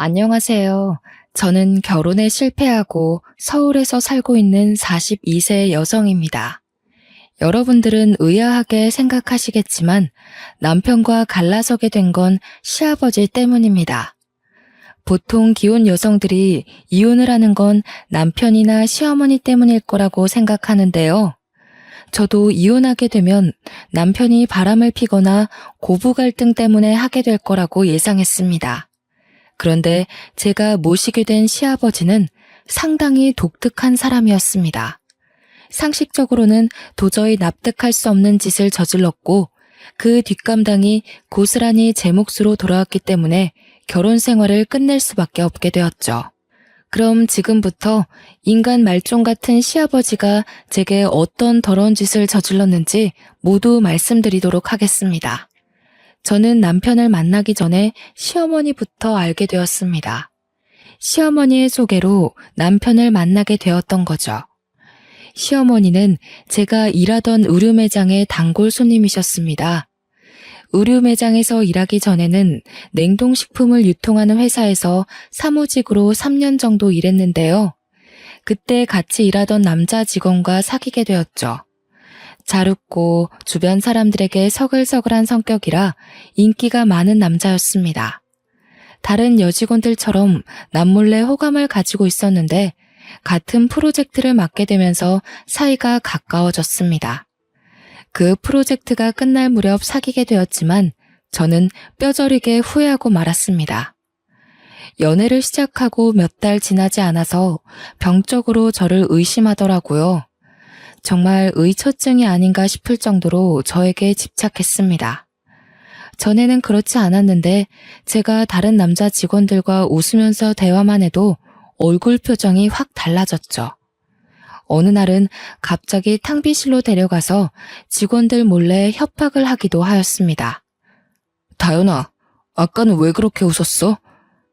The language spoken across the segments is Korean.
안녕하세요. 저는 결혼에 실패하고 서울에서 살고 있는 42세 여성입니다. 여러분들은 의아하게 생각하시겠지만 남편과 갈라서게 된 건 시아버지 때문입니다. 보통 기혼 여성들이 이혼을 하는 건 남편이나 시어머니 때문일 거라고 생각하는데요. 저도 이혼하게 되면 남편이 바람을 피거나 고부 갈등 때문에 하게 될 거라고 예상했습니다. 그런데 제가 모시게 된 시아버지는 상당히 독특한 사람이었습니다. 상식적으로는 도저히 납득할 수 없는 짓을 저질렀고 그 뒷감당이 고스란히 제 몫으로 돌아왔기 때문에 결혼 생활을 끝낼 수밖에 없게 되었죠. 그럼 지금부터 인간 말종 같은 시아버지가 제게 어떤 더러운 짓을 저질렀는지 모두 말씀드리도록 하겠습니다. 저는 남편을 만나기 전에 시어머니부터 알게 되었습니다. 시어머니의 소개로 남편을 만나게 되었던 거죠. 시어머니는 제가 일하던 의류 매장의 단골 손님이셨습니다. 의류 매장에서 일하기 전에는 냉동식품을 유통하는 회사에서 사무직으로 3년 정도 일했는데요. 그때 같이 일하던 남자 직원과 사귀게 되었죠. 잘 웃고 주변 사람들에게 서글서글한 성격이라 인기가 많은 남자였습니다. 다른 여직원들처럼 남몰래 호감을 가지고 있었는데 같은 프로젝트를 맡게 되면서 사이가 가까워졌습니다. 그 프로젝트가 끝날 무렵 사귀게 되었지만 저는 뼈저리게 후회하고 말았습니다. 연애를 시작하고 몇 달 지나지 않아서 병적으로 저를 의심하더라고요. 정말 의처증이 아닌가 싶을 정도로 저에게 집착했습니다. 전에는 그렇지 않았는데 제가 다른 남자 직원들과 웃으면서 대화만 해도 얼굴 표정이 확 달라졌죠. 어느 날은 갑자기 탕비실로 데려가서 직원들 몰래 협박을 하기도 하였습니다. 다연아, 아까는 왜 그렇게 웃었어?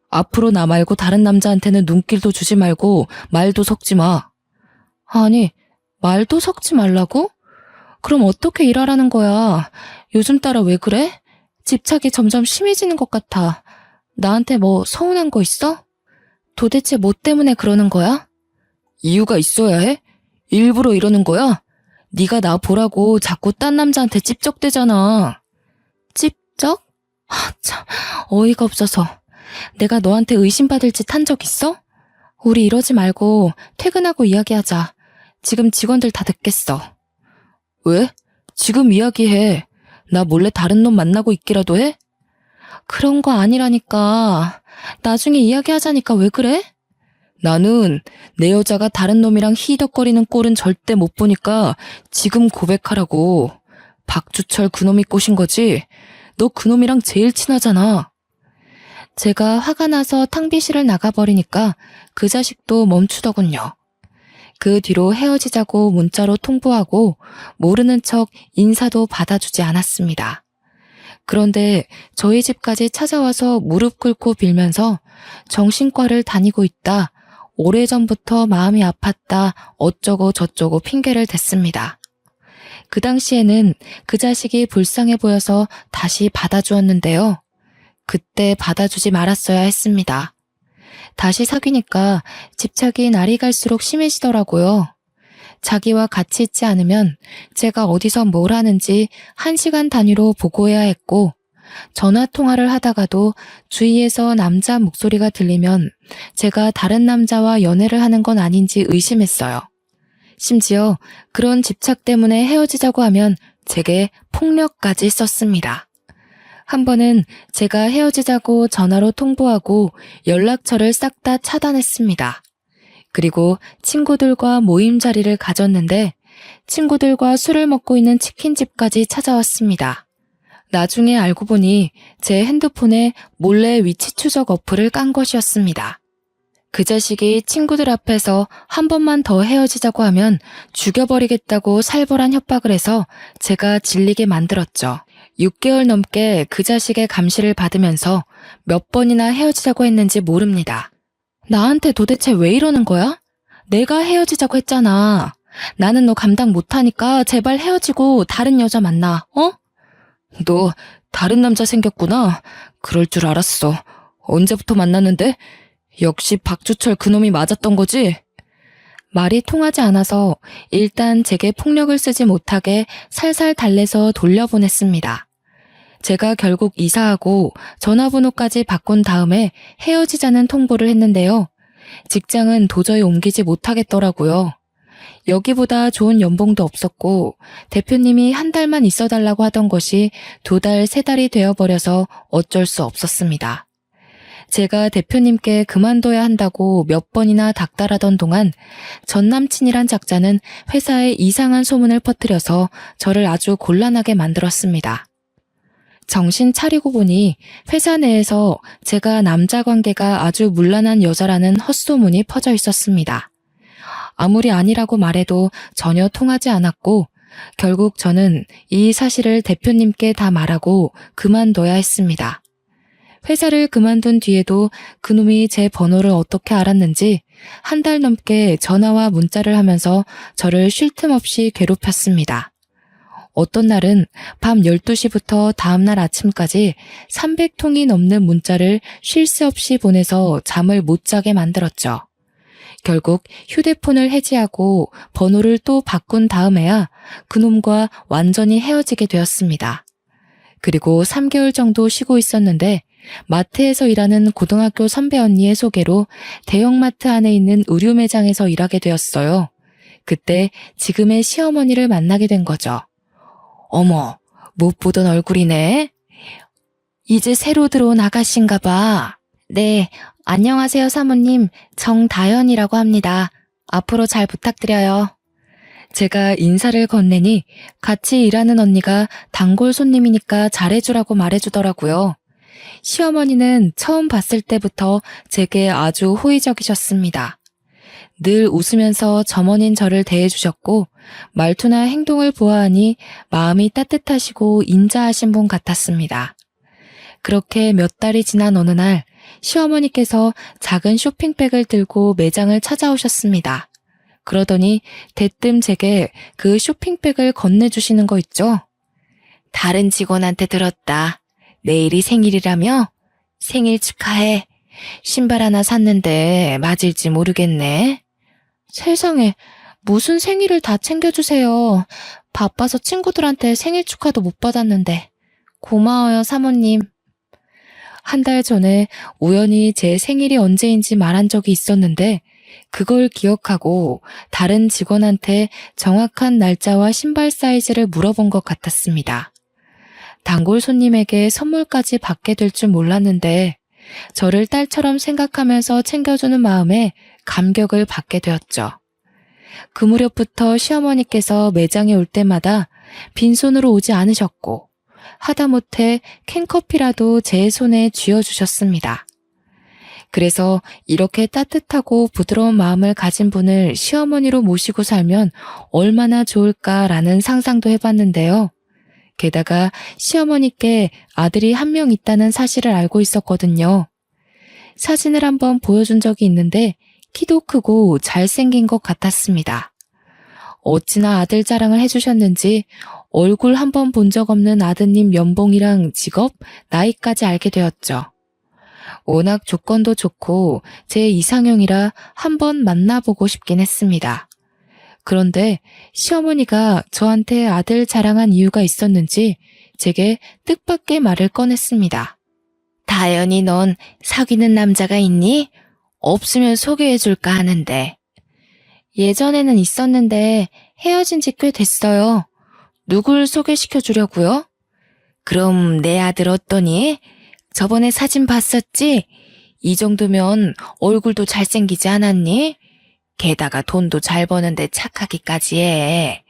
앞으로 나 말고 다른 남자한테는 눈길도 주지 말고 말도 섞지 마. 아니, 말도 섞지 말라고? 그럼 어떻게 일하라는 거야? 요즘 따라 왜 그래? 집착이 점점 심해지는 것 같아. 나한테 뭐 서운한 거 있어? 도대체 뭐 때문에 그러는 거야? 이유가 있어야 해? 일부러 이러는 거야? 네가 나 보라고 자꾸 딴 남자한테 찝적대잖아. 찝적? 참, 어이가 없어서. 내가 너한테 의심받을 짓 한 적 있어? 우리 이러지 말고 퇴근하고 이야기하자. 지금 직원들 다 듣겠어. 왜? 지금 이야기해. 나 몰래 다른 놈 만나고 있기라도 해? 그런 거 아니라니까. 나중에 이야기하자니까 왜 그래? 나는 내 여자가 다른 놈이랑 히덕거리는 꼴은 절대 못 보니까 지금 고백하라고. 박주철 그놈이 꼬신 거지? 너 그놈이랑 제일 친하잖아. 제가 화가 나서 탕비실을 나가버리니까 그 자식도 멈추더군요. 그 뒤로 헤어지자고 문자로 통보하고 모르는 척 인사도 받아주지 않았습니다. 그런데 저희 집까지 찾아와서 무릎 꿇고 빌면서 정신과를 다니고 있다, 오래전부터 마음이 아팠다, 어쩌고 저쩌고 핑계를 댔습니다. 그 당시에는 그 자식이 불쌍해 보여서 다시 받아주었는데요. 그때 받아주지 말았어야 했습니다. 다시 사귀니까 집착이 날이 갈수록 심해지더라고요. 자기와 같이 있지 않으면 제가 어디서 뭘 하는지 1시간 단위로 보고해야 했고, 전화 통화를 하다가도 주위에서 남자 목소리가 들리면 제가 다른 남자와 연애를 하는 건 아닌지 의심했어요. 심지어 그런 집착 때문에 헤어지자고 하면 제게 폭력까지 썼습니다. 한 번은 제가 헤어지자고 전화로 통보하고 연락처를 싹 다 차단했습니다. 그리고 친구들과 모임 자리를 가졌는데 친구들과 술을 먹고 있는 치킨집까지 찾아왔습니다. 나중에 알고 보니 제 핸드폰에 몰래 위치 추적 어플을 깐 것이었습니다. 그 자식이 친구들 앞에서 한 번만 더 헤어지자고 하면 죽여버리겠다고 살벌한 협박을 해서 제가 질리게 만들었죠. 6개월 넘게 그 자식의 감시를 받으면서 몇 번이나 헤어지자고 했는지 모릅니다. 나한테 도대체 왜 이러는 거야? 내가 헤어지자고 했잖아. 나는 너 감당 못하니까 제발 헤어지고 다른 여자 만나, 어? 너 다른 남자 생겼구나. 그럴 줄 알았어. 언제부터 만났는데? 역시 박주철 그놈이 맞았던 거지? 말이 통하지 않아서 일단 제게 폭력을 쓰지 못하게 살살 달래서 돌려보냈습니다. 제가 결국 이사하고 전화번호까지 바꾼 다음에 헤어지자는 통보를 했는데요. 직장은 도저히 옮기지 못하겠더라고요. 여기보다 좋은 연봉도 없었고 대표님이 한 달만 있어달라고 하던 것이 2달, 3달이 되어버려서 어쩔 수 없었습니다. 제가 대표님께 그만둬야 한다고 몇 번이나 닥달하던 동안 전 남친이란 작자는 회사에 이상한 소문을 퍼뜨려서 저를 아주 곤란하게 만들었습니다. 정신 차리고 보니 회사 내에서 제가 남자 관계가 아주 문란한 여자라는 헛소문이 퍼져 있었습니다. 아무리 아니라고 말해도 전혀 통하지 않았고 결국 저는 이 사실을 대표님께 다 말하고 그만둬야 했습니다. 회사를 그만둔 뒤에도 그놈이 제 번호를 어떻게 알았는지 한 달 넘게 전화와 문자를 하면서 저를 쉴 틈 없이 괴롭혔습니다. 어떤 날은 밤 12시부터 다음날 아침까지 300통이 넘는 문자를 쉴 새 없이 보내서 잠을 못 자게 만들었죠. 결국 휴대폰을 해지하고 번호를 또 바꾼 다음에야 그놈과 완전히 헤어지게 되었습니다. 그리고 3개월 정도 쉬고 있었는데 마트에서 일하는 고등학교 선배 언니의 소개로 대형마트 안에 있는 의류 매장에서 일하게 되었어요. 그때 지금의 시어머니를 만나게 된 거죠. 어머, 못 보던 얼굴이네. 이제 새로 들어온 아가씨인가 봐. 네, 안녕하세요 사모님. 정다연이라고 합니다. 앞으로 잘 부탁드려요. 제가 인사를 건네니 같이 일하는 언니가 단골 손님이니까 잘해주라고 말해주더라고요. 시어머니는 처음 봤을 때부터 제게 아주 호의적이셨습니다. 늘 웃으면서 점원인 저를 대해주셨고 말투나 행동을 보아하니 마음이 따뜻하시고 인자하신 분 같았습니다. 그렇게 몇 달이 지난 어느 날 시어머니께서 작은 쇼핑백을 들고 매장을 찾아오셨습니다. 그러더니 대뜸 제게 그 쇼핑백을 건네주시는 거 있죠? 다른 직원한테 들었다. 내일이 생일이라며? 생일 축하해. 신발 하나 샀는데 맞을지 모르겠네. 세상에, 무슨 생일을 다 챙겨주세요. 바빠서 친구들한테 생일 축하도 못 받았는데. 고마워요, 사모님. 한 달 전에 우연히 제 생일이 언제인지 말한 적이 있었는데 그걸 기억하고 다른 직원한테 정확한 날짜와 신발 사이즈를 물어본 것 같았습니다. 단골 손님에게 선물까지 받게 될 줄 몰랐는데 저를 딸처럼 생각하면서 챙겨주는 마음에 감격을 받게 되었죠. 그 무렵부터 시어머니께서 매장에 올 때마다 빈손으로 오지 않으셨고 하다못해 캔커피라도 제 손에 쥐어주셨습니다. 그래서 이렇게 따뜻하고 부드러운 마음을 가진 분을 시어머니로 모시고 살면 얼마나 좋을까라는 상상도 해봤는데요. 게다가 시어머니께 아들이 한 명 있다는 사실을 알고 있었거든요. 사진을 한번 보여준 적이 있는데 키도 크고 잘생긴 것 같았습니다. 어찌나 아들 자랑을 해주셨는지 얼굴 한번 본 적 없는 아드님 연봉이랑 직업, 나이까지 알게 되었죠. 워낙 조건도 좋고 제 이상형이라 한번 만나보고 싶긴 했습니다. 그런데 시어머니가 저한테 아들 자랑한 이유가 있었는지 제게 뜻밖의 말을 꺼냈습니다. 다연이 넌 사귀는 남자가 있니? 없으면 소개해줄까 하는데. 예전에는 있었는데 헤어진 지 꽤 됐어요. 누굴 소개시켜주려고요? 그럼 내 아들 어떠니? 저번에 사진 봤었지? 이 정도면 얼굴도 잘생기지 않았니? 게다가 돈도 잘 버는데 착하기까지 해.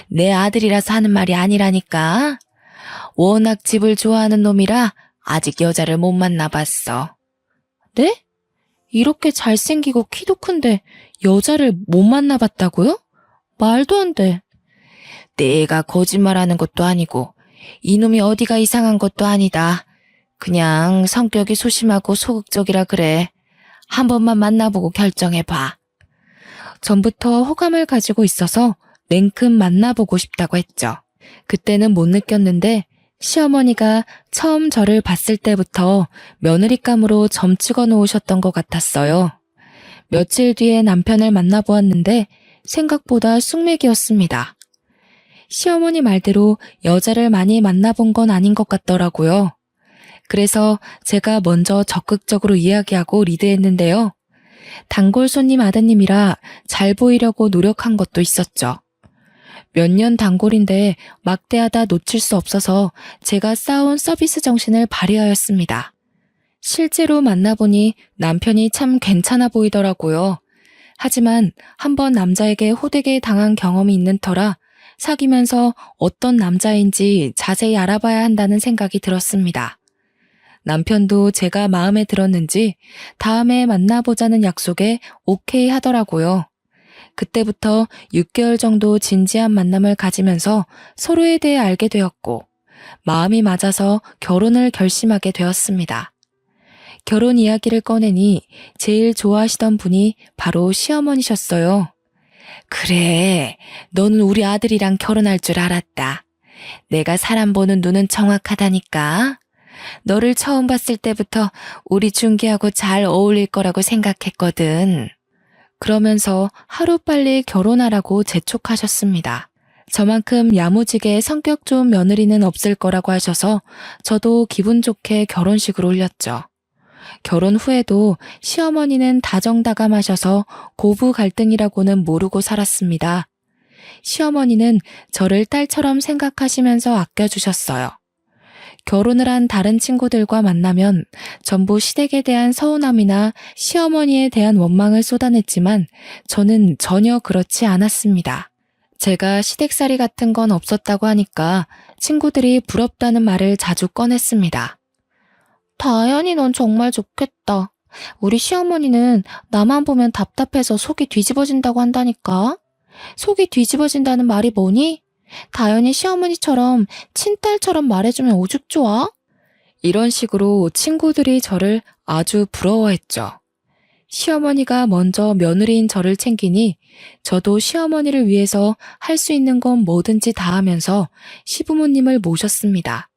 내 아들이라서 하는 말이 아니라니까. 워낙 집을 좋아하는 놈이라 아직 여자를 못 만나봤어. 네? 이렇게 잘생기고 키도 큰데 여자를 못 만나봤다고요? 말도 안 돼. 내가 거짓말하는 것도 아니고 이놈이 어디가 이상한 것도 아니다. 그냥 성격이 소심하고 소극적이라 그래. 한 번만 만나보고 결정해봐. 전부터 호감을 가지고 있어서 냉큼 만나보고 싶다고 했죠. 그때는 못 느꼈는데 시어머니가 처음 저를 봤을 때부터 며느리감으로 점 찍어 놓으셨던 것 같았어요. 며칠 뒤에 남편을 만나보았는데 생각보다 쑥맥이었습니다. 시어머니 말대로 여자를 많이 만나본 건 아닌 것 같더라고요. 그래서 제가 먼저 적극적으로 이야기하고 리드했는데요. 단골 손님 아드님이라 잘 보이려고 노력한 것도 있었죠. 몇 년 단골인데 막대하다 놓칠 수 없어서 제가 쌓아온 서비스 정신을 발휘하였습니다. 실제로 만나보니 남편이 참 괜찮아 보이더라고요. 하지만 한번 남자에게 호되게 당한 경험이 있는 터라 사귀면서 어떤 남자인지 자세히 알아봐야 한다는 생각이 들었습니다. 남편도 제가 마음에 들었는지 다음에 만나보자는 약속에 오케이 하더라고요. 그때부터 6개월 정도 진지한 만남을 가지면서 서로에 대해 알게 되었고 마음이 맞아서 결혼을 결심하게 되었습니다. 결혼 이야기를 꺼내니 제일 좋아하시던 분이 바로 시어머니셨어요. 그래, 너는 우리 아들이랑 결혼할 줄 알았다. 내가 사람 보는 눈은 정확하다니까. 너를 처음 봤을 때부터 우리 준기하고 잘 어울릴 거라고 생각했거든. 그러면서 하루빨리 결혼하라고 재촉하셨습니다. 저만큼 야무지게 성격 좋은 며느리는 없을 거라고 하셔서 저도 기분 좋게 결혼식을 올렸죠. 결혼 후에도 시어머니는 다정다감하셔서 고부 갈등이라고는 모르고 살았습니다. 시어머니는 저를 딸처럼 생각하시면서 아껴주셨어요. 결혼을 한 다른 친구들과 만나면 전부 시댁에 대한 서운함이나 시어머니에 대한 원망을 쏟아냈지만 저는 전혀 그렇지 않았습니다. 제가 시댁살이 같은 건 없었다고 하니까 친구들이 부럽다는 말을 자주 꺼냈습니다. 다현이 넌 정말 좋겠다. 우리 시어머니는 나만 보면 답답해서 속이 뒤집어진다고 한다니까. 속이 뒤집어진다는 말이 뭐니? 다현이 시어머니처럼 친딸처럼 말해주면 오죽 좋아? 이런 식으로 친구들이 저를 아주 부러워했죠. 시어머니가 먼저 며느리인 저를 챙기니 저도 시어머니를 위해서 할 수 있는 건 뭐든지 다 하면서 시부모님을 모셨습니다.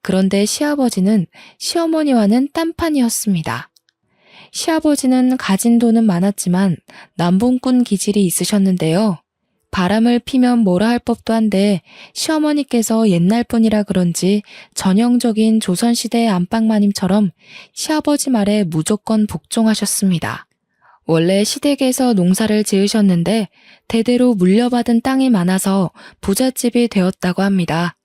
그런데 시아버지는 시어머니와는 딴판이었습니다. 시아버지는 가진 돈은 많았지만 남봉꾼 기질이 있으셨는데요. 바람을 피면 뭐라 할 법도 한데 시어머니께서 옛날 분이라 그런지 전형적인 조선시대의 안방마님처럼 시아버지 말에 무조건 복종하셨습니다. 원래 시댁에서 농사를 지으셨는데 대대로 물려받은 땅이 많아서 부잣집이 되었다고 합니다.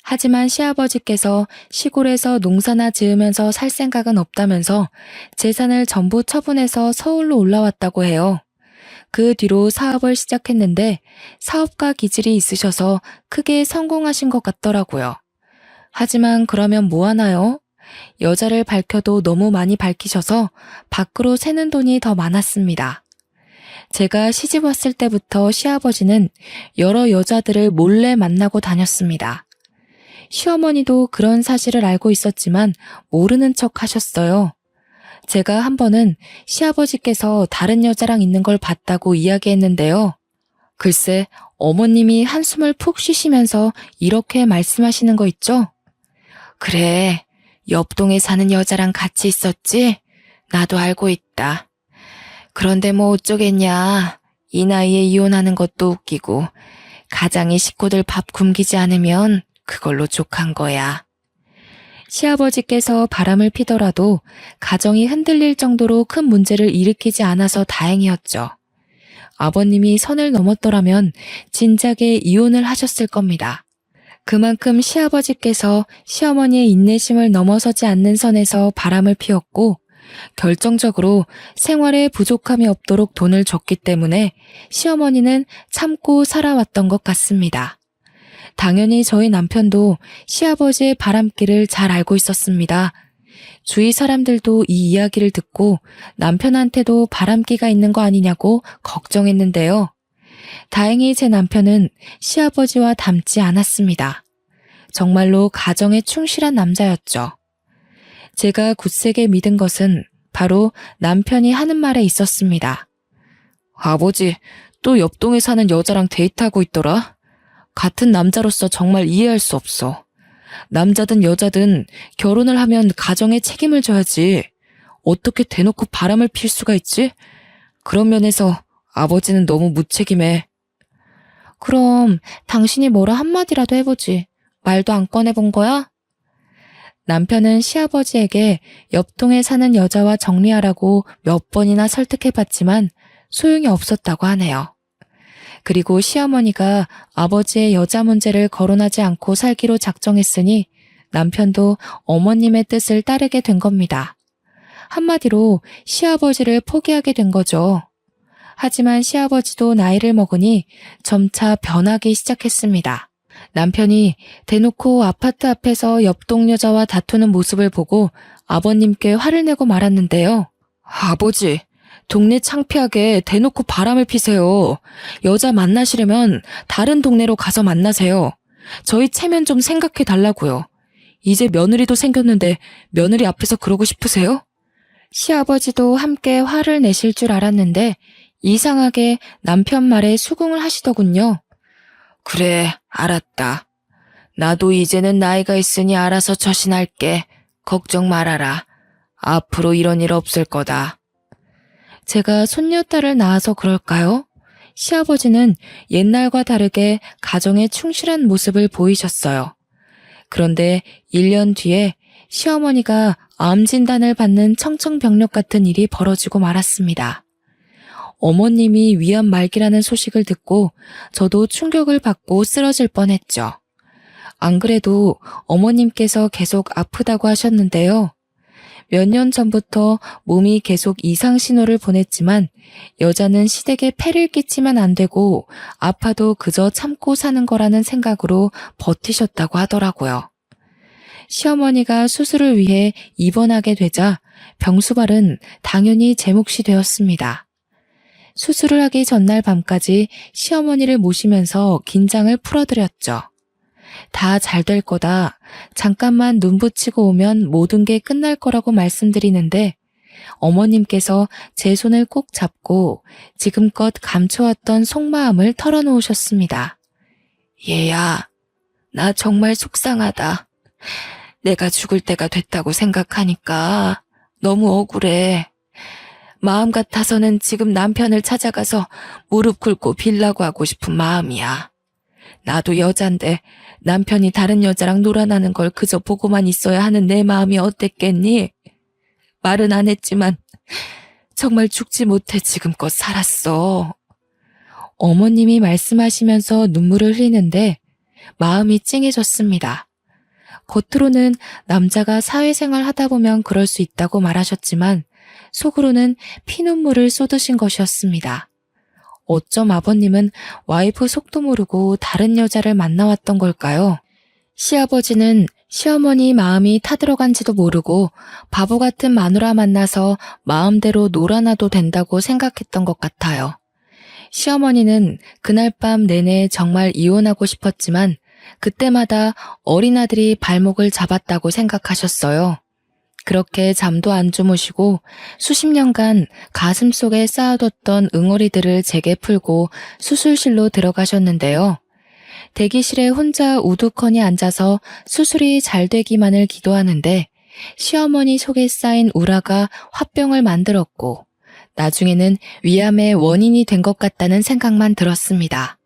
하지만 시아버지께서 시골에서 농사나 지으면서 살 생각은 없다면서 재산을 전부 처분해서 서울로 올라왔다고 해요. 그 뒤로 사업을 시작했는데 사업가 기질이 있으셔서 크게 성공하신 것 같더라고요. 하지만 그러면 뭐 하나요? 여자를 밝혀도 너무 많이 밝히셔서 밖으로 새는 돈이 더 많았습니다. 제가 시집 왔을 때부터 시아버지는 여러 여자들을 몰래 만나고 다녔습니다. 시어머니도 그런 사실을 알고 있었지만 모르는 척 하셨어요. 제가 한 번은 시아버지께서 다른 여자랑 있는 걸 봤다고 이야기했는데요. 글쎄, 어머님이 한숨을 푹 쉬시면서 이렇게 말씀하시는 거 있죠? 그래, 옆동에 사는 여자랑 같이 있었지? 나도 알고 있다. 그런데 뭐 어쩌겠냐. 이 나이에 이혼하는 것도 웃기고 가장이 식구들 밥 굶기지 않으면 그걸로 족한 거야. 시아버지께서 바람을 피더라도 가정이 흔들릴 정도로 큰 문제를 일으키지 않아서 다행이었죠. 아버님이 선을 넘었더라면 진작에 이혼을 하셨을 겁니다. 그만큼 시아버지께서 시어머니의 인내심을 넘어서지 않는 선에서 바람을 피웠고 결정적으로 생활에 부족함이 없도록 돈을 줬기 때문에 시어머니는 참고 살아왔던 것 같습니다. 당연히 저희 남편도 시아버지의 바람길을 잘 알고 있었습니다. 주위 사람들도 이 이야기를 듣고 남편한테도 바람기가 있는 거 아니냐고 걱정했는데요. 다행히 제 남편은 시아버지와 닮지 않았습니다. 정말로 가정에 충실한 남자였죠. 제가 굳세게 믿은 것은 바로 남편이 하는 말에 있었습니다. 아버지, 또 옆동에 사는 여자랑 데이트하고 있더라? 같은 남자로서 정말 이해할 수 없어. 남자든 여자든 결혼을 하면 가정에 책임을 져야지. 어떻게 대놓고 바람을 필 수가 있지? 그런 면에서 아버지는 너무 무책임해. 그럼 당신이 뭐라 한마디라도 해보지. 말도 안 꺼내본 거야? 남편은 시아버지에게 옆동에 사는 여자와 정리하라고 몇 번이나 설득해봤지만 소용이 없었다고 하네요. 그리고 시어머니가 아버지의 여자 문제를 거론하지 않고 살기로 작정했으니 남편도 어머님의 뜻을 따르게 된 겁니다. 한마디로 시아버지를 포기하게 된 거죠. 하지만 시아버지도 나이를 먹으니 점차 변하기 시작했습니다. 남편이 대놓고 아파트 앞에서 옆동 여자와 다투는 모습을 보고 아버님께 화를 내고 말았는데요. 아버지, 동네 창피하게 대놓고 바람을 피세요. 여자 만나시려면 다른 동네로 가서 만나세요. 저희 체면 좀 생각해 달라고요. 이제 며느리도 생겼는데 며느리 앞에서 그러고 싶으세요? 시아버지도 함께 화를 내실 줄 알았는데 이상하게 남편 말에 수긍을 하시더군요. 그래, 알았다. 나도 이제는 나이가 있으니 알아서 처신할게. 걱정 말아라. 앞으로 이런 일 없을 거다. 제가 손녀딸을 낳아서 그럴까요? 시아버지는 옛날과 다르게 가정에 충실한 모습을 보이셨어요. 그런데 1년 뒤에 시어머니가 암 진단을 받는 청청병력 같은 일이 벌어지고 말았습니다. 어머님이 위암 말기라는 소식을 듣고 저도 충격을 받고 쓰러질 뻔했죠. 안 그래도 어머님께서 계속 아프다고 하셨는데요. 몇 년 전부터 몸이 계속 이상 신호를 보냈지만 여자는 시댁에 폐를 끼치면 안 되고 아파도 그저 참고 사는 거라는 생각으로 버티셨다고 하더라고요. 시어머니가 수술을 위해 입원하게 되자 병수발은 당연히 제 몫이 되었습니다. 수술을 하기 전날 밤까지 시어머니를 모시면서 긴장을 풀어드렸죠. 다 잘 될 거다. 잠깐만 눈 붙이고 오면 모든 게 끝날 거라고 말씀드리는데 어머님께서 제 손을 꼭 잡고 지금껏 감춰왔던 속마음을 털어놓으셨습니다. 얘야, 나 정말 속상하다. 내가 죽을 때가 됐다고 생각하니까 너무 억울해. 마음 같아서는 지금 남편을 찾아가서 무릎 꿇고 빌라고 하고 싶은 마음이야. 나도 여잔데 남편이 다른 여자랑 놀아나는 걸 그저 보고만 있어야 하는 내 마음이 어땠겠니? 말은 안 했지만 정말 죽지 못해 지금껏 살았어. 어머님이 말씀하시면서 눈물을 흘리는데 마음이 찡해졌습니다. 겉으로는 남자가 사회생활 하다 보면 그럴 수 있다고 말하셨지만 속으로는 피눈물을 쏟으신 것이었습니다. 어쩜 아버님은 와이프 속도 모르고 다른 여자를 만나왔던 걸까요? 시아버지는 시어머니 마음이 타들어간지도 모르고 바보 같은 마누라 만나서 마음대로 놀아나도 된다고 생각했던 것 같아요. 시어머니는 그날 밤 내내 정말 이혼하고 싶었지만 그때마다 어린아들이 발목을 잡았다고 생각하셨어요. 그렇게 잠도 안 주무시고 수십 년간 가슴속에 쌓아뒀던 응어리들을 제게 풀고 수술실로 들어가셨는데요. 대기실에 혼자 우두커니 앉아서 수술이 잘 되기만을 기도하는데 시어머니 속에 쌓인 우라가 화병을 만들었고 나중에는 위암의 원인이 된 것 같다는 생각만 들었습니다.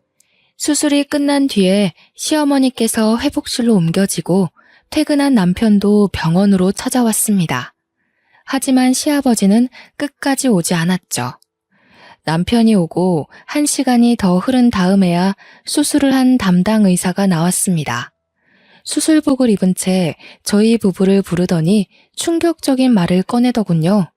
수술이 끝난 뒤에 시어머니께서 회복실로 옮겨지고 퇴근한 남편도 병원으로 찾아왔습니다. 하지만 시아버지는 끝까지 오지 않았죠. 남편이 오고 1시간이 더 흐른 다음에야 수술을 한 담당 의사가 나왔습니다. 수술복을 입은 채 저희 부부를 부르더니 충격적인 말을 꺼내더군요.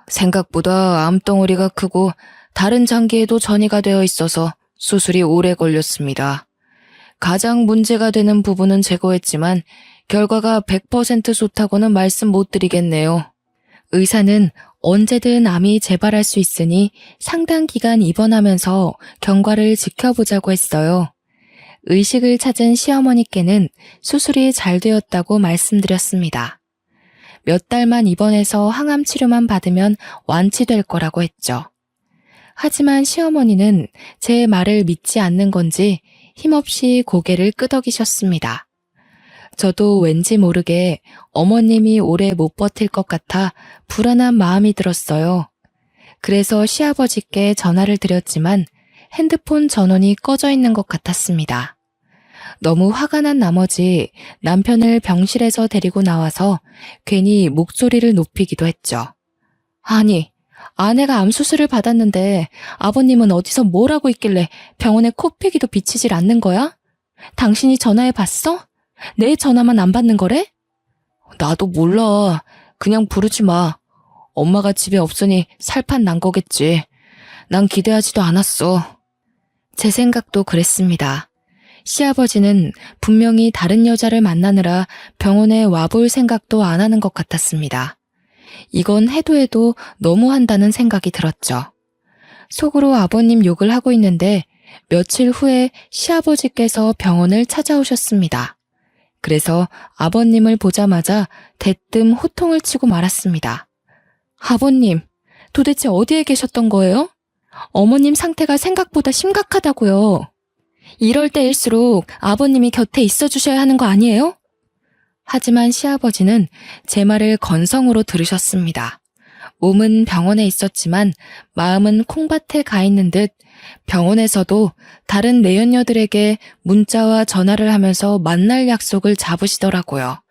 생각보다 암덩어리가 크고 다른 장기에도 전이가 되어 있어서 수술이 오래 걸렸습니다. 가장 문제가 되는 부분은 제거했지만 결과가 100% 좋다고는 말씀 못 드리겠네요. 의사는 언제든 암이 재발할 수 있으니 상당 기간 입원하면서 경과를 지켜보자고 했어요. 의식을 찾은 시어머니께는 수술이 잘 되었다고 말씀드렸습니다. 몇 달만 입원해서 항암 치료만 받으면 완치될 거라고 했죠. 하지만 시어머니는 제 말을 믿지 않는 건지 힘없이 고개를 끄덕이셨습니다. 저도 왠지 모르게 어머님이 오래 못 버틸 것 같아 불안한 마음이 들었어요. 그래서 시아버지께 전화를 드렸지만 핸드폰 전원이 꺼져 있는 것 같았습니다. 너무 화가 난 나머지 남편을 병실에서 데리고 나와서 괜히 목소리를 높이기도 했죠. 아니, 아내가 암 수술을 받았는데 아버님은 어디서 뭘 하고 있길래 병원에 코피기도 비치질 않는 거야? 당신이 전화해 봤어? 내 전화만 안 받는 거래? 나도 몰라. 그냥 부르지 마. 엄마가 집에 없으니 살판 난 거겠지. 난 기대하지도 않았어. 제 생각도 그랬습니다. 시아버지는 분명히 다른 여자를 만나느라 병원에 와볼 생각도 안 하는 것 같았습니다. 이건 해도 해도 너무한다는 생각이 들었죠. 속으로 아버님 욕을 하고 있는데 며칠 후에 시아버지께서 병원을 찾아오셨습니다. 그래서 아버님을 보자마자 대뜸 호통을 치고 말았습니다. 아버님, 도대체 어디에 계셨던 거예요? 어머님 상태가 생각보다 심각하다고요. 이럴 때일수록 아버님이 곁에 있어 주셔야 하는 거 아니에요? 하지만 시아버지는 제 말을 건성으로 들으셨습니다. 몸은 병원에 있었지만 마음은 콩밭에 가 있는 듯 병원에서도 다른 내연녀들에게 문자와 전화를 하면서 만날 약속을 잡으시더라고요.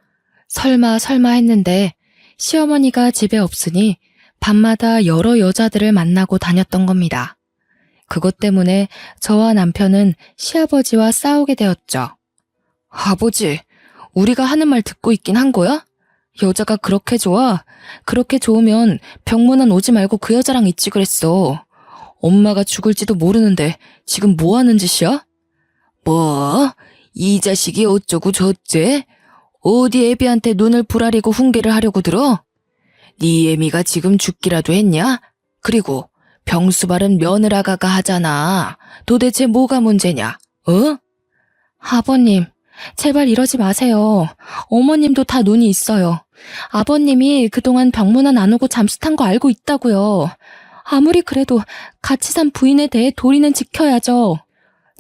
설마 했는데 시어머니가 집에 없으니 밤마다 여러 여자들을 만나고 다녔던 겁니다. 그것 때문에 저와 남편은 시아버지와 싸우게 되었죠. 아버지, 우리가 하는 말 듣고 있긴 한 거야? 여자가 그렇게 좋아? 그렇게 좋으면 병문안 오지 말고 그 여자랑 있지 그랬어. 엄마가 죽을지도 모르는데 지금 뭐 하는 짓이야? 뭐? 이 자식이 어쩌고 저쩌? 어디 애비한테 눈을 부라리고 훈계를 하려고 들어? 네 애미가 지금 죽기라도 했냐? 그리고 병수발은 며느라가가 하잖아. 도대체 뭐가 문제냐? 어? 아버님, 제발 이러지 마세요. 어머님도 다 눈이 있어요. 아버님이 그동안 병문안 안 오고 잠수탄 거 알고 있다고요. 아무리 그래도 같이 산 부인에 대해 도리는 지켜야죠.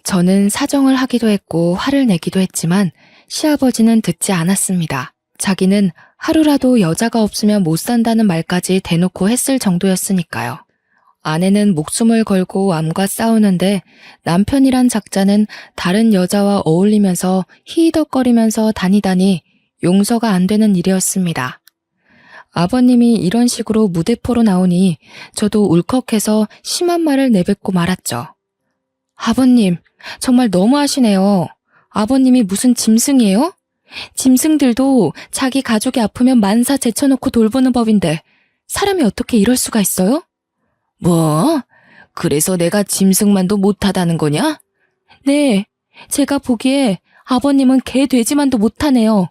저는 사정을 하기도 했고 화를 내기도 했지만 시아버지는 듣지 않았습니다. 자기는 하루라도 여자가 없으면 못 산다는 말까지 대놓고 했을 정도였으니까요. 아내는 목숨을 걸고 암과 싸우는데 남편이란 작자는 다른 여자와 어울리면서 히히덕거리면서 다니다니 용서가 안 되는 일이었습니다. 아버님이 이런 식으로 무대포로 나오니 저도 울컥해서 심한 말을 내뱉고 말았죠. 아버님, 정말 너무하시네요. 아버님이 무슨 짐승이에요? 짐승들도 자기 가족이 아프면 만사 제쳐놓고 돌보는 법인데 사람이 어떻게 이럴 수가 있어요? 뭐? 그래서 내가 짐승만도 못하다는 거냐? 네, 제가 보기에 아버님은 개 돼지만도 못하네요.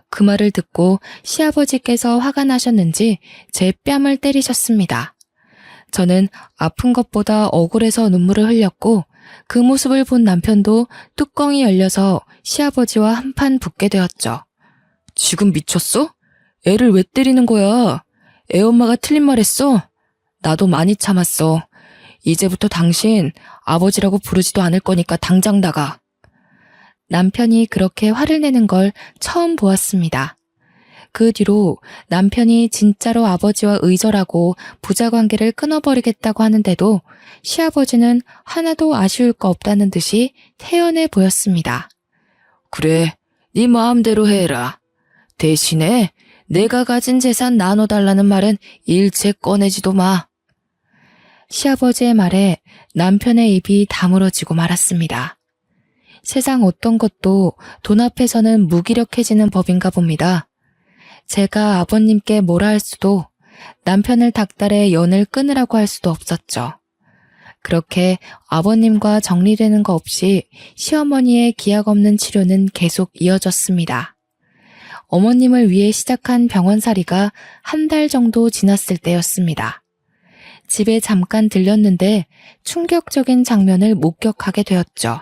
그 말을 듣고 시아버지께서 화가 나셨는지 제 뺨을 때리셨습니다. 저는 아픈 것보다 억울해서 눈물을 흘렸고 그 모습을 본 남편도 뚜껑이 열려서 시아버지와 한판 붙게 되었죠. 지금 미쳤어? 애를 왜 때리는 거야? 애엄마가 틀린 말 했어? 나도 많이 참았어. 이제부터 당신 아버지라고 부르지도 않을 거니까 당장 나가. 남편이 그렇게 화를 내는 걸 처음 보았습니다. 그 뒤로 남편이 진짜로 아버지와 의절하고 부자관계를 끊어버리겠다고 하는데도 시아버지는 하나도 아쉬울 거 없다는 듯이 태연해 보였습니다. 그래, 네 마음대로 해라. 대신에 내가 가진 재산 나눠달라는 말은 일체 꺼내지도 마. 시아버지의 말에 남편의 입이 다물어지고 말았습니다. 세상 어떤 것도 돈 앞에서는 무기력해지는 법인가 봅니다. 제가 아버님께 뭐라 할 수도 남편을 닥달해 연을 끊으라고 할 수도 없었죠. 그렇게 아버님과 정리되는 거 없이 시어머니의 기약 없는 치료는 계속 이어졌습니다. 어머님을 위해 시작한 병원살이가 한 달 정도 지났을 때였습니다. 집에 잠깐 들렸는데 충격적인 장면을 목격하게 되었죠.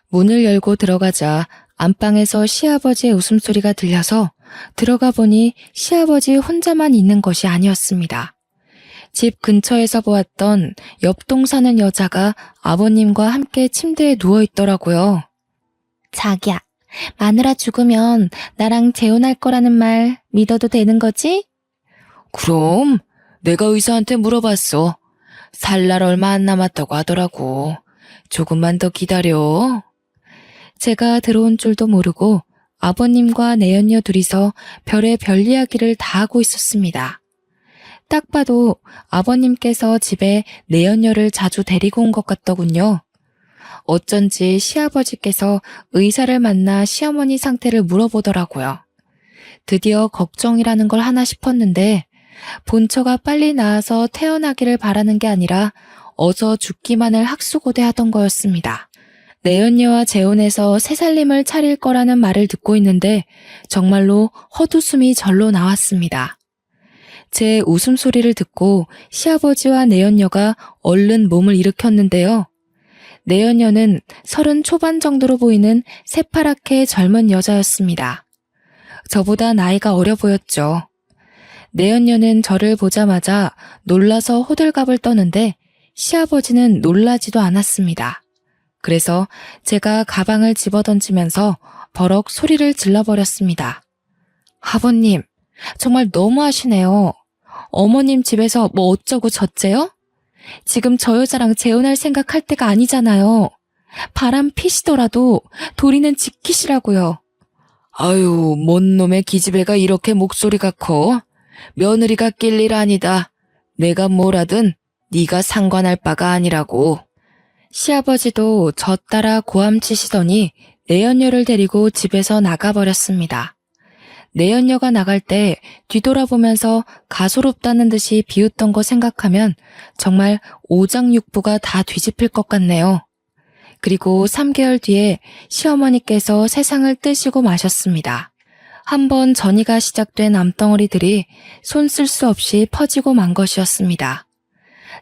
문을 열고 들어가자 안방에서 시아버지의 웃음소리가 들려서 들어가 보니 시아버지 혼자만 있는 것이 아니었습니다. 집 근처에서 보았던 옆동 사는 여자가 아버님과 함께 침대에 누워 있더라고요. 자기야, 마누라 죽으면 나랑 재혼할 거라는 말 믿어도 되는 거지? 그럼 내가 의사한테 물어봤어. 살 날 얼마 안 남았다고 하더라고. 조금만 더 기다려. 제가 들어온 줄도 모르고 아버님과 내연녀 둘이서 별의별 이야기를 다 하고 있었습니다. 딱 봐도 아버님께서 집에 내연녀를 자주 데리고 온 것 같더군요. 어쩐지 시아버지께서 의사를 만나 시어머니 상태를 물어보더라고요. 드디어 걱정이라는 걸 하나 싶었는데 본처가 빨리 나아서 태어나기를 바라는 게 아니라 어서 죽기만을 학수고대하던 거였습니다. 내연녀와 재혼해서 새살림을 차릴 거라는 말을 듣고 있는데 정말로 헛웃음이 절로 나왔습니다. 제 웃음소리를 듣고 시아버지와 내연녀가 얼른 몸을 일으켰는데요. 내연녀는 30 초반 정도로 보이는 새파랗게 젊은 여자였습니다. 저보다 나이가 어려 보였죠. 내연녀는 저를 보자마자 놀라서 호들갑을 떠는데 시아버지는 놀라지도 않았습니다. 그래서 제가 가방을 집어던지면서 버럭 소리를 질러버렸습니다. 아버님, 정말 너무하시네요. 어머님 집에서 뭐 어쩌고 저쩌요? 지금 저 여자랑 재혼할 생각할 때가 아니잖아요. 바람 피시더라도 도리는 지키시라고요. 아유, 뭔 놈의 기집애가 이렇게 목소리가 커? 며느리가 낄 일 아니다. 내가 뭘 하든 네가 상관할 바가 아니라고. 시아버지도 저 따라 고함치시더니 내연녀를 데리고 집에서 나가버렸습니다. 내연녀가 나갈 때 뒤돌아보면서 가소롭다는 듯이 비웃던 거 생각하면 정말 오장육부가 다 뒤집힐 것 같네요. 그리고 3개월 뒤에 시어머니께서 세상을 뜨시고 마셨습니다. 한번 전이가 시작된 암덩어리들이 손 쓸 수 없이 퍼지고 만 것이었습니다.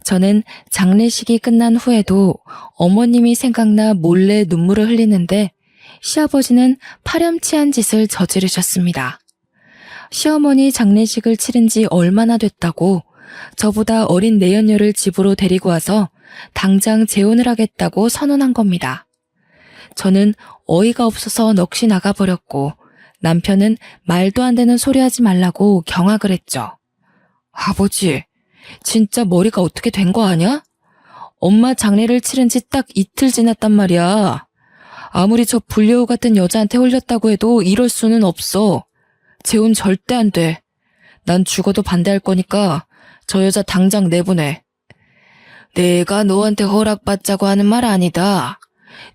저는 장례식이 끝난 후에도 어머님이 생각나 몰래 눈물을 흘리는데 시아버지는 파렴치한 짓을 저지르셨습니다. 시어머니 장례식을 치른 지 얼마나 됐다고 저보다 어린 내연녀를 집으로 데리고 와서 당장 재혼을 하겠다고 선언한 겁니다. 저는 어이가 없어서 넋이 나가버렸고 남편은 말도 안 되는 소리 하지 말라고 경악을 했죠. 아버지, 진짜 머리가 어떻게 된 거 아냐? 엄마 장례를 치른 지 딱 이틀 지났단 말이야. 아무리 저 불려우 같은 여자한테 홀렸다고 해도 이럴 수는 없어. 재혼 절대 안 돼. 난 죽어도 반대할 거니까 저 여자 당장 내보내. 내가 너한테 허락받자고 하는 말 아니다.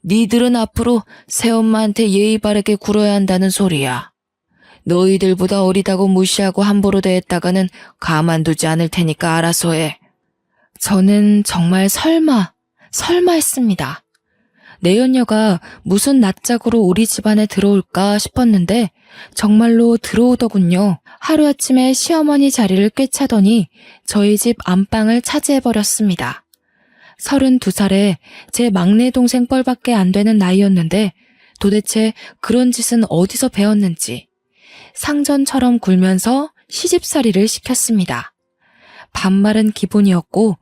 니들은 앞으로 새엄마한테 예의 바르게 굴어야 한다는 소리야. 너희들보다 어리다고 무시하고 함부로 대했다가는 가만두지 않을 테니까 알아서 해. 저는 정말 설마 했습니다. 내연녀가 무슨 낯짝으로 우리 집안에 들어올까 싶었는데 정말로 들어오더군요. 하루아침에 시어머니 자리를 꿰차더니 저희 집 안방을 차지해버렸습니다. 32살에 제 막내 동생 뻘밖에 안 되는 나이였는데 도대체 그런 짓은 어디서 배웠는지 상전처럼 굴면서 시집살이를 시켰습니다. 반말은 기본이었고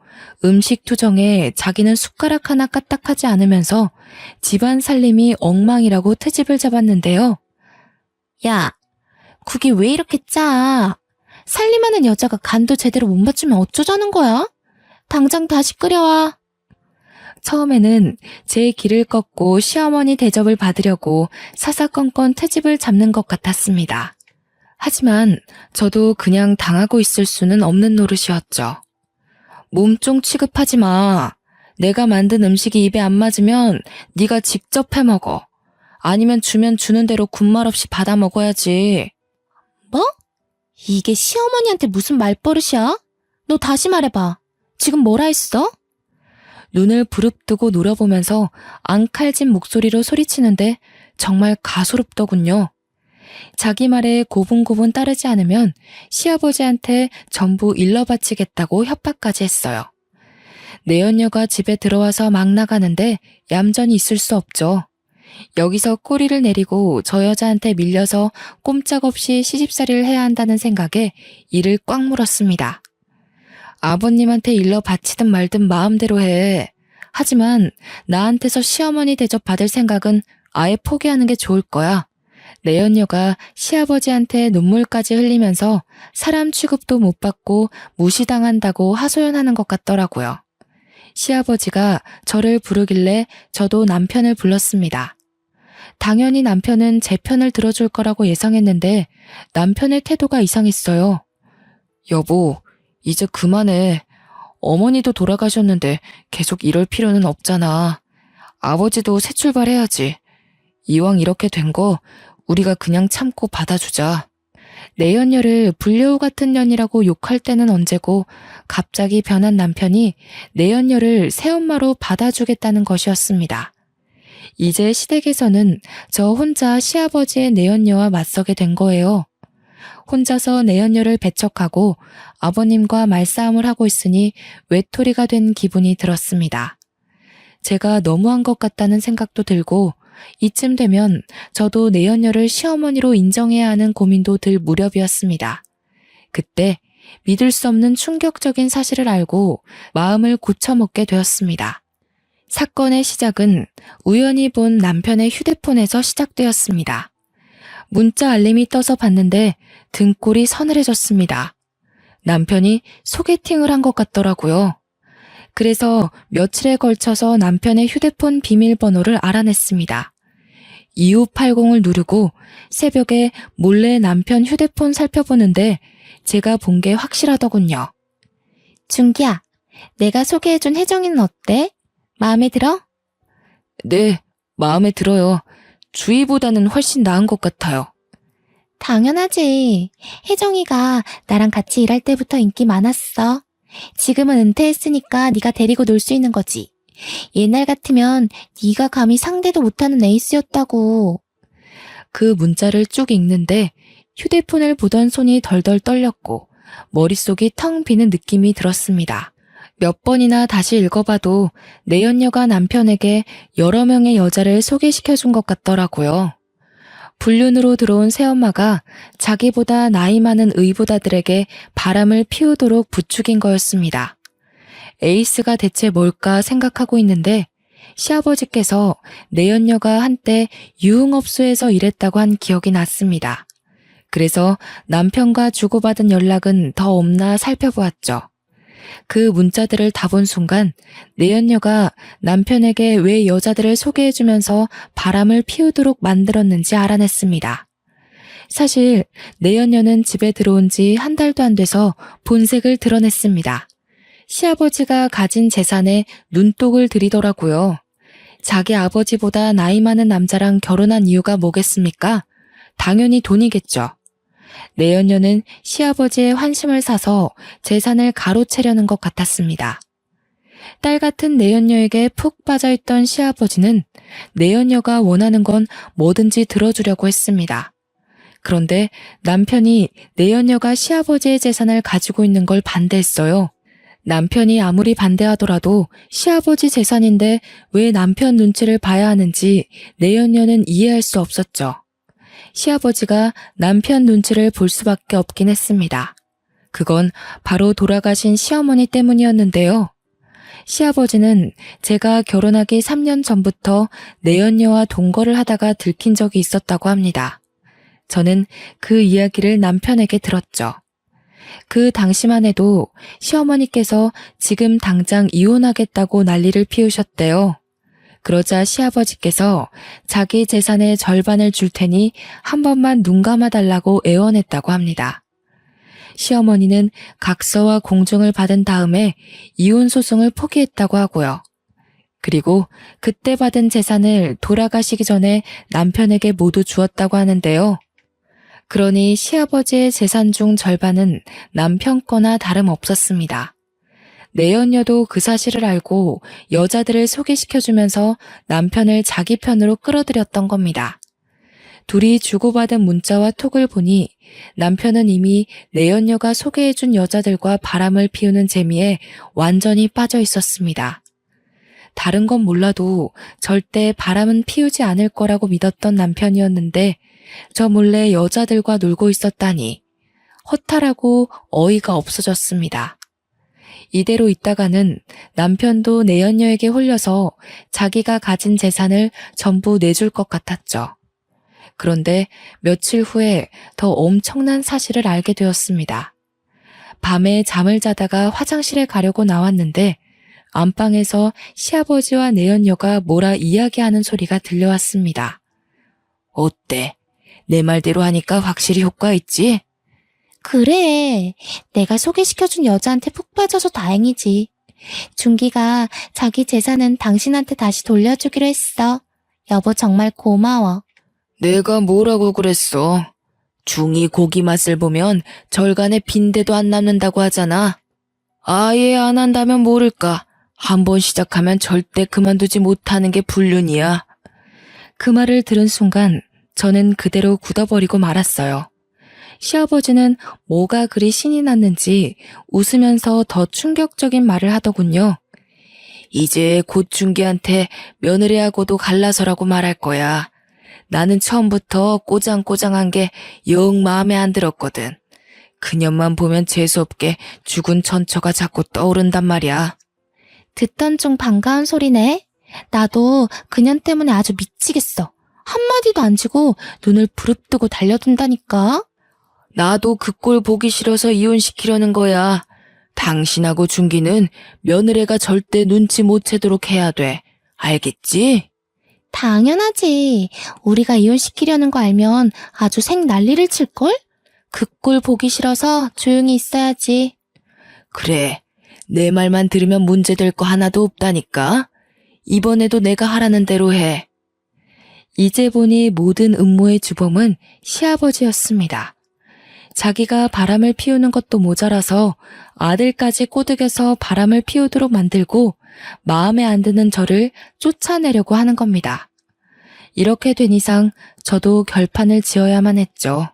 음식 투정에 자기는 숟가락 하나 까딱하지 않으면서 집안 살림이 엉망이라고 트집을 잡았는데요. 야, 국이 왜 이렇게 짜? 살림하는 여자가 간도 제대로 못 맞추면 어쩌자는 거야? 당장 다시 끓여와. 처음에는 제 길을 꺾고 시어머니 대접을 받으려고 사사건건 트집을 잡는 것 같았습니다. 하지만 저도 그냥 당하고 있을 수는 없는 노릇이었죠. 몸종 취급하지 마. 내가 만든 음식이 입에 안 맞으면 네가 직접 해먹어. 아니면 주면 주는 대로 군말 없이 받아 먹어야지. 뭐? 이게 시어머니한테 무슨 말버릇이야? 너 다시 말해봐. 지금 뭐라 했어? 눈을 부릅뜨고 노려보면서 앙칼진 목소리로 소리치는데 정말 가소롭더군요. 자기 말에 고분고분 따르지 않으면 시아버지한테 전부 일러바치겠다고 협박까지 했어요. 내연녀가 집에 들어와서 막 나가는데 얌전히 있을 수 없죠. 여기서 꼬리를 내리고 저 여자한테 밀려서 꼼짝없이 시집살이를 해야 한다는 생각에 이를 꽉 물었습니다. 아버님한테 일러 바치든 말든 마음대로 해. 하지만 나한테서 시어머니 대접 받을 생각은 아예 포기하는 게 좋을 거야. 내연녀가 시아버지한테 눈물까지 흘리면서 사람 취급도 못 받고 무시당한다고 하소연하는 것 같더라고요. 시아버지가 저를 부르길래 저도 남편을 불렀습니다. 당연히 남편은 제 편을 들어줄 거라고 예상했는데 남편의 태도가 이상했어요. 여보, 이제 그만해. 어머니도 돌아가셨는데 계속 이럴 필요는 없잖아. 아버지도 새 출발해야지. 이왕 이렇게 된 거 우리가 그냥 참고 받아주자. 내연녀를 불려우 같은 년이라고 욕할 때는 언제고 갑자기 변한 남편이 내연녀를 새엄마로 받아주겠다는 것이었습니다. 이제 시댁에서는 저 혼자 시아버지의 내연녀와 맞서게 된 거예요. 혼자서 내연녀를 배척하고 아버님과 말싸움을 하고 있으니 외톨이가 된 기분이 들었습니다. 제가 너무한 것 같다는 생각도 들고 이쯤 되면 저도 내연녀를 시어머니로 인정해야 하는 고민도 들 무렵이었습니다. 그때 믿을 수 없는 충격적인 사실을 알고 마음을 고쳐먹게 되었습니다. 사건의 시작은 우연히 본 남편의 휴대폰에서 시작되었습니다. 문자 알림이 떠서 봤는데 등골이 서늘해졌습니다. 남편이 소개팅을 한 것 같더라고요. 그래서 며칠에 걸쳐서 남편의 휴대폰 비밀번호를 알아냈습니다. 2580을 누르고 새벽에 몰래 남편 휴대폰 살펴보는데 제가 본 게 확실하더군요. 준기야, 내가 소개해준 혜정이는 어때? 마음에 들어? 네, 마음에 들어요. 주희보다는 훨씬 나은 것 같아요. 당연하지. 혜정이가 나랑 같이 일할 때부터 인기 많았어. 지금은 은퇴했으니까 네가 데리고 놀 수 있는 거지. 옛날 같으면 네가 감히 상대도 못하는 에이스였다고. 그 문자를 쭉 읽는데 휴대폰을 보던 손이 덜덜 떨렸고 머릿속이 텅 비는 느낌이 들었습니다. 몇 번이나 다시 읽어봐도 내연녀가 남편에게 여러 명의 여자를 소개시켜준 것 같더라고요. 불륜으로 들어온 새엄마가 자기보다 나이 많은 의보다들에게 바람을 피우도록 부추긴 거였습니다. 에이스가 대체 뭘까 생각하고 있는데 시아버지께서 내연녀가 한때 유흥업소에서 일했다고 한 기억이 났습니다. 그래서 남편과 주고받은 연락은 더 없나 살펴보았죠. 그 문자들을 다 본 순간 내연녀가 남편에게 왜 여자들을 소개해주면서 바람을 피우도록 만들었는지 알아냈습니다. 사실 내연녀는 집에 들어온 지 한 달도 안 돼서 본색을 드러냈습니다. 시아버지가 가진 재산에 눈독을 들이더라고요. 자기 아버지보다 나이 많은 남자랑 결혼한 이유가 뭐겠습니까? 당연히 돈이겠죠. 내연녀는 시아버지의 환심을 사서 재산을 가로채려는 것 같았습니다. 딸 같은 내연녀에게 푹 빠져있던 시아버지는 내연녀가 원하는 건 뭐든지 들어주려고 했습니다. 그런데 남편이 내연녀가 시아버지의 재산을 가지고 있는 걸 반대했어요. 남편이 아무리 반대하더라도 시아버지 재산인데 왜 남편 눈치를 봐야 하는지 내연녀는 이해할 수 없었죠. 시아버지가 남편 눈치를 볼 수밖에 없긴 했습니다. 그건 바로 돌아가신 시어머니 때문이었는데요. 시아버지는 제가 결혼하기 3년 전부터 내연녀와 동거를 하다가 들킨 적이 있었다고 합니다. 저는 그 이야기를 남편에게 들었죠. 그 당시만 해도 시어머니께서 지금 당장 이혼하겠다고 난리를 피우셨대요. 그러자 시아버지께서 자기 재산의 절반을 줄 테니 한 번만 눈 감아달라고 애원했다고 합니다. 시어머니는 각서와 공증을 받은 다음에 이혼 소송을 포기했다고 하고요. 그리고 그때 받은 재산을 돌아가시기 전에 남편에게 모두 주었다고 하는데요. 그러니 시아버지의 재산 중 절반은 남편 거나 다름없었습니다. 내연녀도 그 사실을 알고 여자들을 소개시켜주면서 남편을 자기 편으로 끌어들였던 겁니다. 둘이 주고받은 문자와 톡을 보니 남편은 이미 내연녀가 소개해준 여자들과 바람을 피우는 재미에 완전히 빠져 있었습니다. 다른 건 몰라도 절대 바람은 피우지 않을 거라고 믿었던 남편이었는데 저 몰래 여자들과 놀고 있었다니 허탈하고 어이가 없어졌습니다. 이대로 있다가는 남편도 내연녀에게 홀려서 자기가 가진 재산을 전부 내줄 것 같았죠. 그런데 며칠 후에 더 엄청난 사실을 알게 되었습니다. 밤에 잠을 자다가 화장실에 가려고 나왔는데 안방에서 시아버지와 내연녀가 뭐라 이야기하는 소리가 들려왔습니다. 어때? 내 말대로 하니까 확실히 효과 있지? 그래. 내가 소개시켜준 여자한테 푹 빠져서 다행이지. 준기가 자기 재산은 당신한테 다시 돌려주기로 했어. 여보 정말 고마워. 내가 뭐라고 그랬어? 중이 고기 맛을 보면 절간에 빈대도 안 남는다고 하잖아. 아예 안 한다면 모를까. 한번 시작하면 절대 그만두지 못하는 게 불륜이야. 그 말을 들은 순간 저는 그대로 굳어버리고 말았어요. 시아버지는 뭐가 그리 신이 났는지 웃으면서 더 충격적인 말을 하더군요. 이제 곧 준기한테 며느리하고도 갈라서라고 말할 거야. 나는 처음부터 꼬장꼬장한 게 영 마음에 안 들었거든. 그년만 보면 재수없게 죽은 천처가 자꾸 떠오른단 말이야. 듣던 중 반가운 소리네. 나도 그년 때문에 아주 미치겠어. 한마디도 안 지고 눈을 부릅뜨고 달려든다니까. 나도 그 꼴 보기 싫어서 이혼시키려는 거야. 당신하고 준기는 며느리가 절대 눈치 못 채도록 해야 돼. 알겠지? 당연하지. 우리가 이혼시키려는 거 알면 아주 생 난리를 칠걸? 그 꼴 보기 싫어서 조용히 있어야지. 그래. 내 말만 들으면 문제될 거 하나도 없다니까. 이번에도 내가 하라는 대로 해. 이제 보니 모든 음모의 주범은 시아버지였습니다. 자기가 바람을 피우는 것도 모자라서 아들까지 꼬드겨서 바람을 피우도록 만들고 마음에 안 드는 저를 쫓아내려고 하는 겁니다. 이렇게 된 이상 저도 결판을 지어야만 했죠.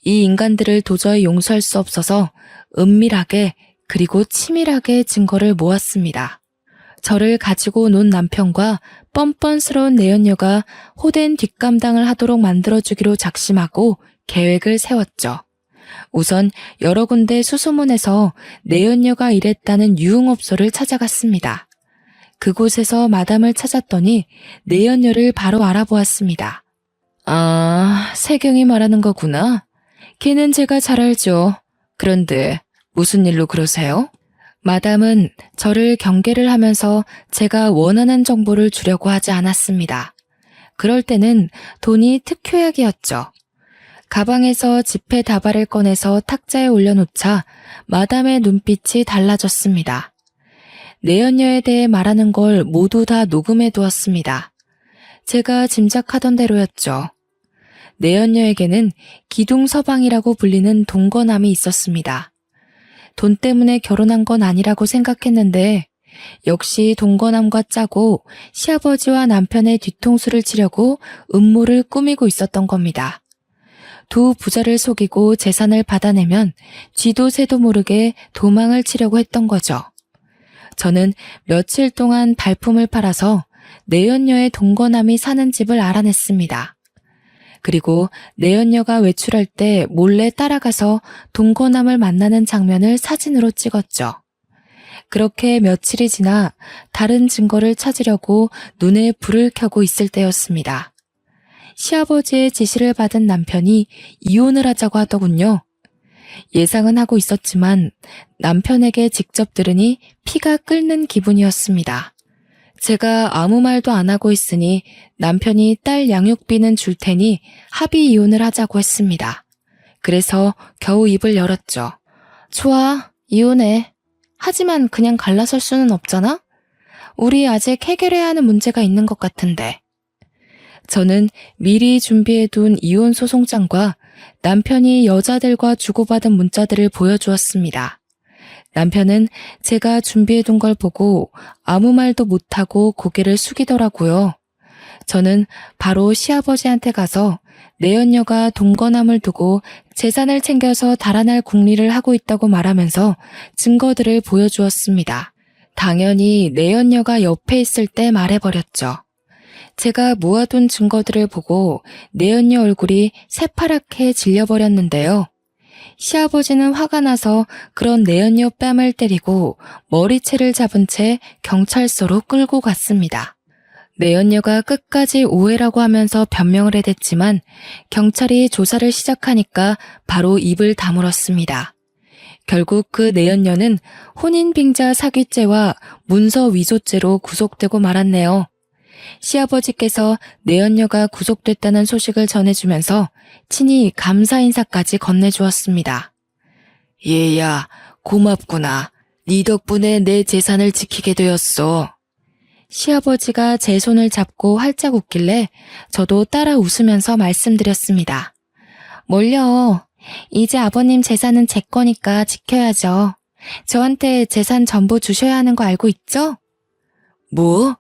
이 인간들을 도저히 용서할 수 없어서 은밀하게 그리고 치밀하게 증거를 모았습니다. 저를 가지고 논 남편과 뻔뻔스러운 내연녀가 호된 뒷감당을 하도록 만들어주기로 작심하고 계획을 세웠죠. 우선 여러 군데 수소문해서 내연녀가 일했다는 유흥업소를 찾아갔습니다. 그곳에서 마담을 찾았더니 내연녀를 바로 알아보았습니다. 아, 세경이 말하는 거구나. 걔는 제가 잘 알죠. 그런데 무슨 일로 그러세요? 마담은 저를 경계를 하면서 제가 원하는 정보를 주려고 하지 않았습니다. 그럴 때는 돈이 특효약이었죠. 가방에서 지폐 다발을 꺼내서 탁자에 올려놓자 마담의 눈빛이 달라졌습니다. 내연녀에 대해 말하는 걸 모두 다 녹음해 두었습니다. 제가 짐작하던 대로였죠. 내연녀에게는 기둥서방이라고 불리는 동거남이 있었습니다. 돈 때문에 결혼한 건 아니라고 생각했는데 역시 동거남과 짜고 시아버지와 남편의 뒤통수를 치려고 음모를 꾸미고 있었던 겁니다. 두 부자를 속이고 재산을 받아내면 쥐도 새도 모르게 도망을 치려고 했던 거죠. 저는 며칠 동안 발품을 팔아서 내연녀의 동거남이 사는 집을 알아냈습니다. 그리고 내연녀가 외출할 때 몰래 따라가서 동거남을 만나는 장면을 사진으로 찍었죠. 그렇게 며칠이 지나 다른 증거를 찾으려고 눈에 불을 켜고 있을 때였습니다. 시아버지의 지시를 받은 남편이 이혼을 하자고 하더군요. 예상은 하고 있었지만 남편에게 직접 들으니 피가 끓는 기분이었습니다. 제가 아무 말도 안 하고 있으니 남편이 딸 양육비는 줄 테니 합의 이혼을 하자고 했습니다. 그래서 겨우 입을 열었죠. 좋아, 이혼해. 하지만 그냥 갈라설 수는 없잖아? 우리 아직 해결해야 하는 문제가 있는 것 같은데. 저는 미리 준비해둔 이혼 소송장과 남편이 여자들과 주고받은 문자들을 보여주었습니다. 남편은 제가 준비해둔 걸 보고 아무 말도 못하고 고개를 숙이더라고요. 저는 바로 시아버지한테 가서 내연녀가 동거남을 두고 재산을 챙겨서 달아날 궁리를 하고 있다고 말하면서 증거들을 보여주었습니다. 당연히 내연녀가 옆에 있을 때 말해버렸죠. 제가 모아둔 증거들을 보고 내연녀 얼굴이 새파랗게 질려버렸는데요. 시아버지는 화가 나서 그런 내연녀 뺨을 때리고 머리채를 잡은 채 경찰서로 끌고 갔습니다. 내연녀가 끝까지 오해라고 하면서 변명을 해댔지만 경찰이 조사를 시작하니까 바로 입을 다물었습니다. 결국 그 내연녀는 혼인빙자 사기죄와 문서 위조죄로 구속되고 말았네요. 시아버지께서 내연녀가 구속됐다는 소식을 전해주면서 친히 감사 인사까지 건네주었습니다. 얘야, 고맙구나. 네 덕분에 내 재산을 지키게 되었어. 시아버지가 제 손을 잡고 활짝 웃길래 저도 따라 웃으면서 말씀드렸습니다. 뭘요? 이제 아버님 재산은 제 거니까 지켜야죠. 저한테 재산 전부 주셔야 하는 거 알고 있죠? 뭐?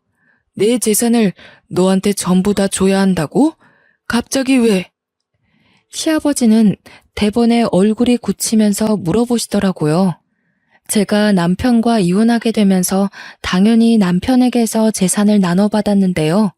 내 재산을 너한테 전부 다 줘야 한다고? 갑자기 왜? 시아버지는 대번에 얼굴이 굳히면서 물어보시더라고요. 제가 남편과 이혼하게 되면서 당연히 남편에게서 재산을 나눠받았는데요.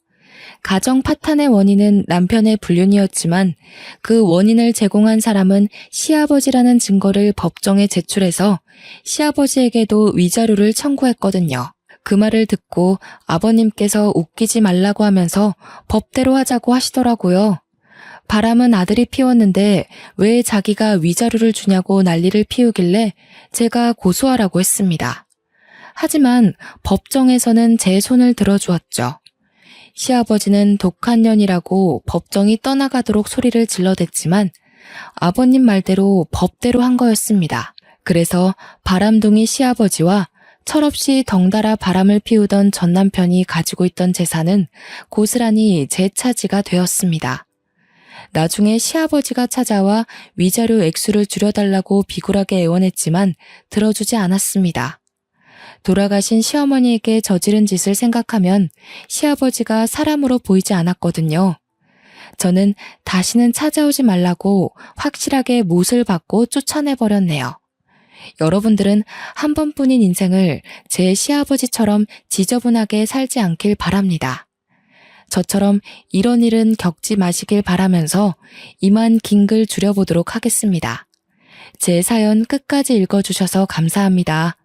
가정 파탄의 원인은 남편의 불륜이었지만 그 원인을 제공한 사람은 시아버지라는 증거를 법정에 제출해서 시아버지에게도 위자료를 청구했거든요. 그 말을 듣고 아버님께서 웃기지 말라고 하면서 법대로 하자고 하시더라고요. 바람은 아들이 피웠는데 왜 자기가 위자료를 주냐고 난리를 피우길래 제가 고소하라고 했습니다. 하지만 법정에서는 제 손을 들어주었죠. 시아버지는 독한 년이라고 법정이 떠나가도록 소리를 질러댔지만 아버님 말대로 법대로 한 거였습니다. 그래서 바람둥이 시아버지와 철없이 덩달아 바람을 피우던 전 남편이 가지고 있던 재산은 고스란히 제 차지가 되었습니다. 나중에 시아버지가 찾아와 위자료 액수를 줄여달라고 비굴하게 애원했지만 들어주지 않았습니다. 돌아가신 시어머니에게 저지른 짓을 생각하면 시아버지가 사람으로 보이지 않았거든요. 저는 다시는 찾아오지 말라고 확실하게 못을 받고 쫓아내버렸네요. 여러분들은 한 번뿐인 인생을 제 시아버지처럼 지저분하게 살지 않길 바랍니다. 저처럼 이런 일은 겪지 마시길 바라면서 이만 긴 글 줄여보도록 하겠습니다. 제 사연 끝까지 읽어주셔서 감사합니다.